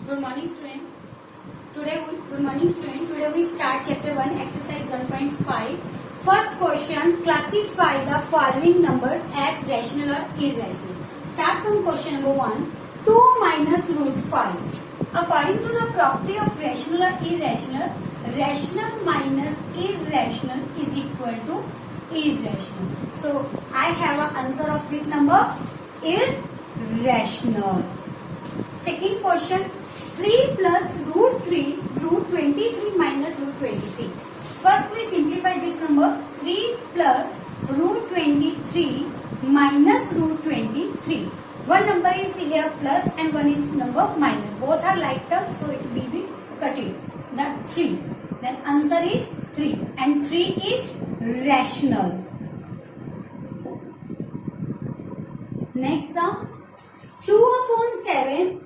Good morning, student. Good morning, student. Today we start chapter 1, exercise 1.5. First question, classify the following numbers as rational or irrational. Start from question number 1. 2 minus root 5. According to the property of rational or irrational, rational minus irrational is equal to irrational. So, I have an answer of this number, irrational. Second question, 3 plus root 3, root 23 minus root 23. First we simplify this number, 3 plus root 23 minus root 23. One number is here plus and one is number minus. Both are like terms, so it will be cutted. The 3. Then answer is 3 and 3 is rational. Next sum, 2 upon 7.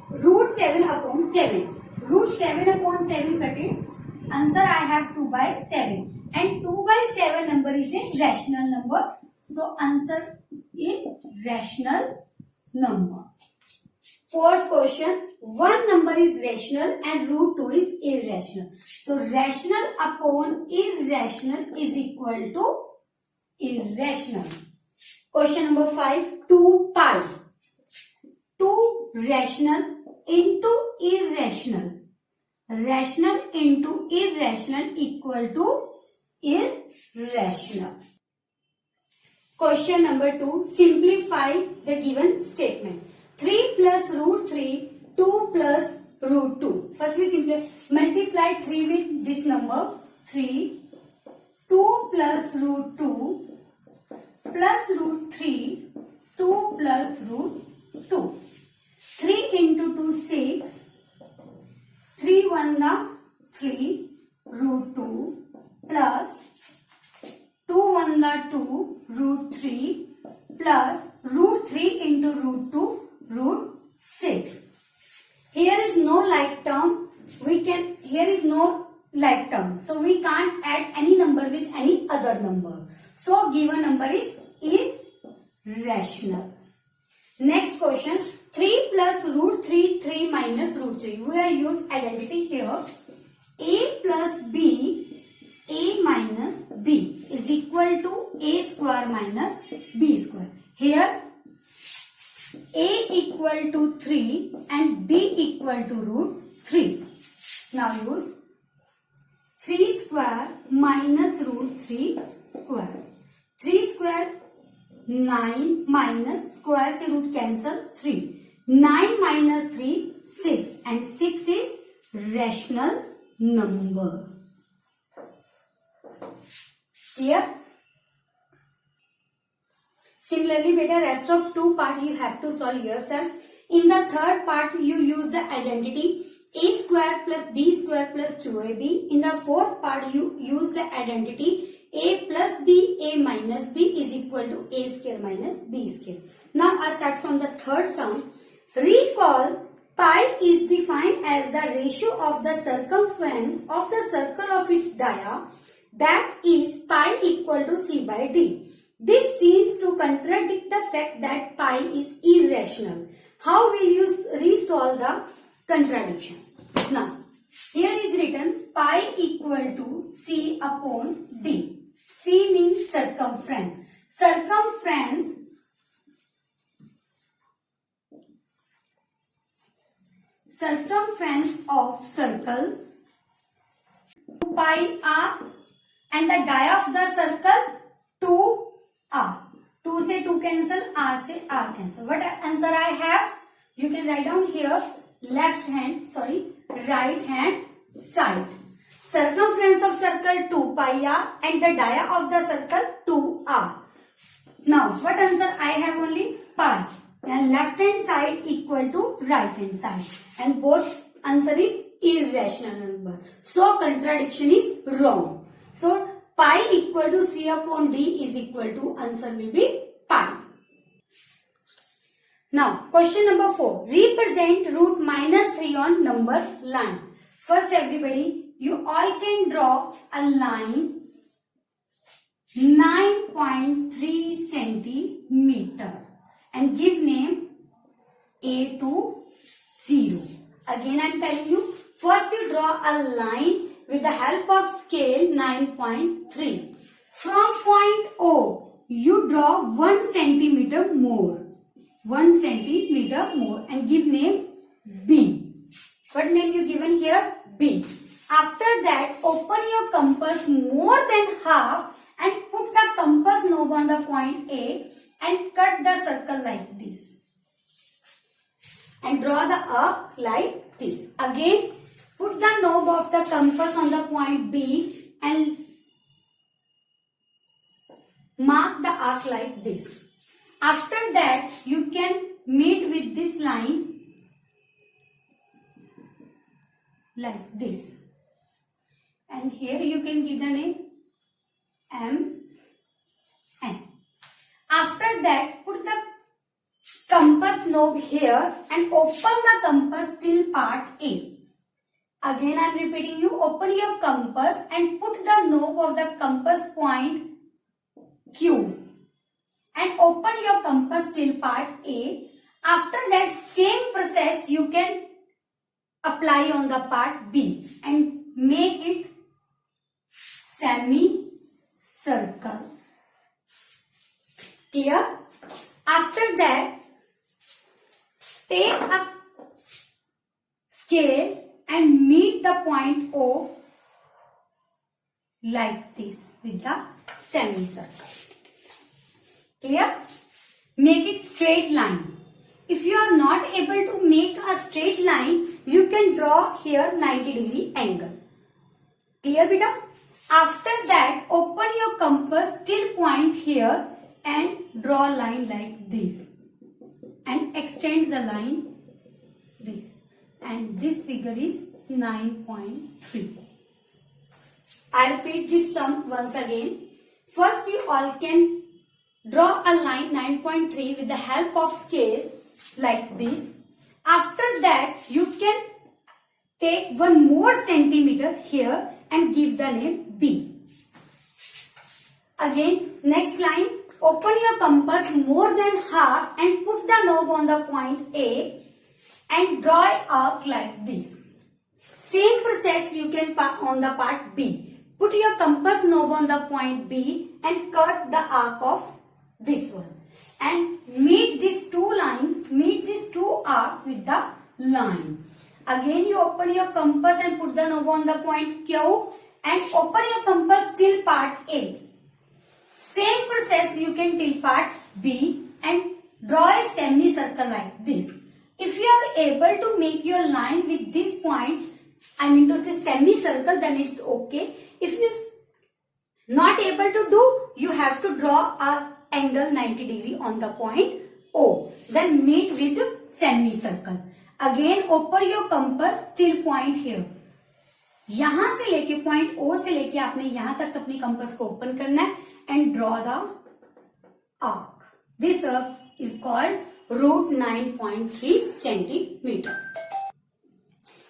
Root 7 upon 7. Root 7 upon 7 cutted. Answer I have 2 by 7. And 2 by 7 number is a rational number. So answer is rational number. Fourth question. One number is rational and root 2 is irrational. So rational upon irrational is equal to irrational. Question number 5. 2 pi. 2 rational into irrational. Rational into irrational equal to irrational. Question number 2. Simplify the given statement. 3 plus root 3, 2 plus root 2. First we multiply 3 with this number. 3, 2 plus root 2 plus root 3, 2 plus root 2. 3 into 2, 6. 3 1 the 3 root 2 plus 2 1 the 2 root 3 plus root 3 into root 2 root 6. Here is no like term. Here is no like term. So we can't add any number with any other number. So given number is irrational. Next question. 3 plus root 3, 3 minus root 3. We are use identity here. A plus B, A minus B is equal to A square minus B square. Here A equal to 3 and B equal to root 3. Now use 3 square minus root 3 square. 3 square 9 minus square से root cancel 3. 9 minus 3, 6 and 6 is rational number. Here, similarly beta rest of 2 parts you have to solve yourself. In the third part you use the identity a square plus b square plus 2ab. In the fourth part you use the identity a plus b, a minus b is equal to a square minus b square. Now I start from the third sum. Recall, pi is defined as the ratio of the circumference of the circle of its dia, that is pi equal to c by d. This seems to contradict the fact that pi is irrational. How will you resolve the contradiction? Now, here is written pi equal to c upon d. C means circumference. Circumference of circle 2 pi r and the dia of the circle 2 r. 2 से 2 cancel, r से r cancel. What answer I have? You can write down here right hand side. Circumference of circle 2 pi r and the dia of the circle 2 r. Now what answer I have? Only pi. And left hand side equal to right hand side. And both answer is irrational number. So contradiction is wrong. So pi equal to c upon d is equal to answer will be pi. Now question number 4. Represent root minus 3 on number line. First everybody, you all can draw a line 9.3 centimeter and give name A to 0. Again I am telling you, first you draw a line with the help of scale 9.3. From point O, you draw 1 centimeter more. 1 centimeter more and give name B. What name you given here? B. After that, open your compass more than half and put the compass knob on the point A and cut the circle like this. And draw the arc like this. Again, put the knob of the compass on the point B and mark the arc like this. After that, you can meet with this line like this. And here you can give the name M, N. After that, put the compass knob here and open the compass till part A. Again I am repeating you, open your compass and put the knob of the compass point Q and open your compass till part A. After that, same process you can apply on the part B and make it semi-circle. Clear? After that, take a scale and meet the point O like this with the semicircle. Clear? Make it straight line. If you are not able to make a straight line, you can draw here 90-degree angle. Clear, beta? After that, open your compass till point here and draw a line like this. And extend the line this. And this figure is 9.3. I repeat this sum once again. First, you all can draw a line 9.3 with the help of scale like this. After that, you can take 1 more centimeter here and give the name B. Again, next line, open your compass more than half and put the knob on the point A and draw an arc like this. Same process you can on the part B. Put your compass knob on the point B and cut the arc of this one. And meet these two lines, meet these two arcs with the line. Again you open your compass and put the knob on the point Q and open your compass till part A. Same process you can till part B and draw a semicircle like this. If you are able to make your line with this point, I mean to say semicircle, then it's okay. If you not able to do, you have to draw a angle 90 degree on the point O. Then meet with semicircle. Again open your compass till point here. यहाँ से लेके point O से लेके आपने यहाँ तक अपनी compass को ओपन करना है and draw the arc. This arc is called root 9.3 centimeter.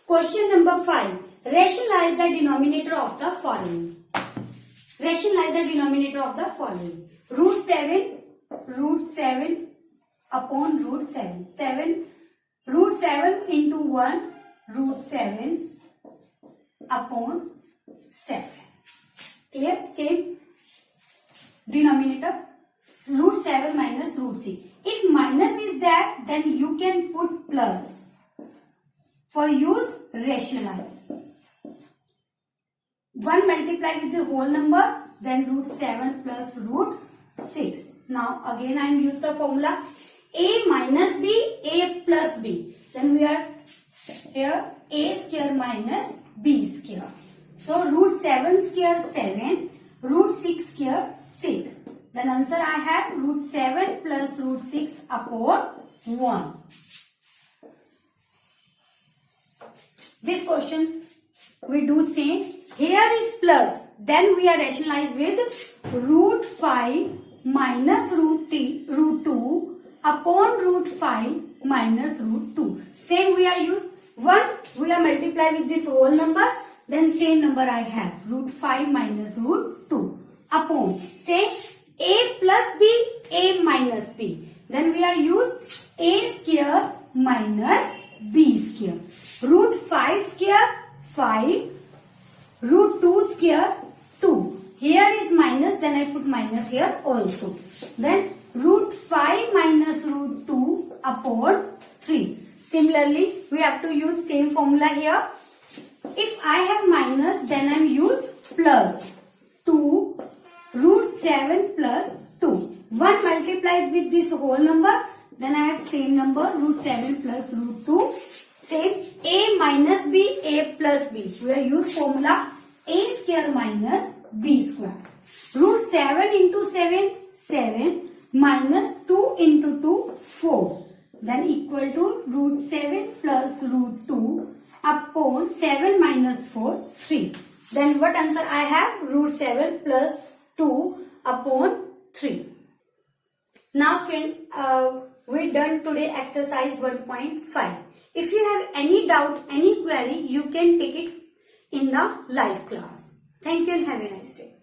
Question number 5. Rationalize the denominator of the following. Rationalize the denominator of the following. Root 7 upon root 7. Root 7 into 1, root 7 upon 7. Clear? Same denominator. Root 7 minus root 6. If minus is there, then you can put plus. For use, rationalize. 1 multiply with the whole number, then root 7 plus root 6. Now again I am use the formula a minus b, a plus b. Then we are here a square minus b square. So root 7 square 7, root 6 square 6. Then answer I have root 7 plus root 6 upon 1. This question we do same. Here is plus. Then we are rationalize with root 5 minus root 2 upon root 5 minus root 2. Same we are use 1. We are multiply with this whole number. Then same number I have root 5 minus root 2 upon. Say a plus b, a minus b. Then we are use a square minus b square. 5 root 2 square 2. Here is minus, then I put minus here also. Then root 5 minus root 2 upon 3. Similarly, we have to use same formula here. If I have minus, then I use plus 2 root 7 plus 2. 1 multiplied with this whole number, then I have same number root 7 plus root 2. Same a minus b, a plus b. We have used formula a square minus b square. Root 7 into 7, 7 minus 2 into 2, 4. Then equal to root 7 plus root 2 upon 7 minus 4, 3. Then what answer I have? Root 7 plus 2 upon 3. Now student, we done today exercise 1.5. If you have any doubt, any query, you can take it in the live class. Thank you and have a nice day.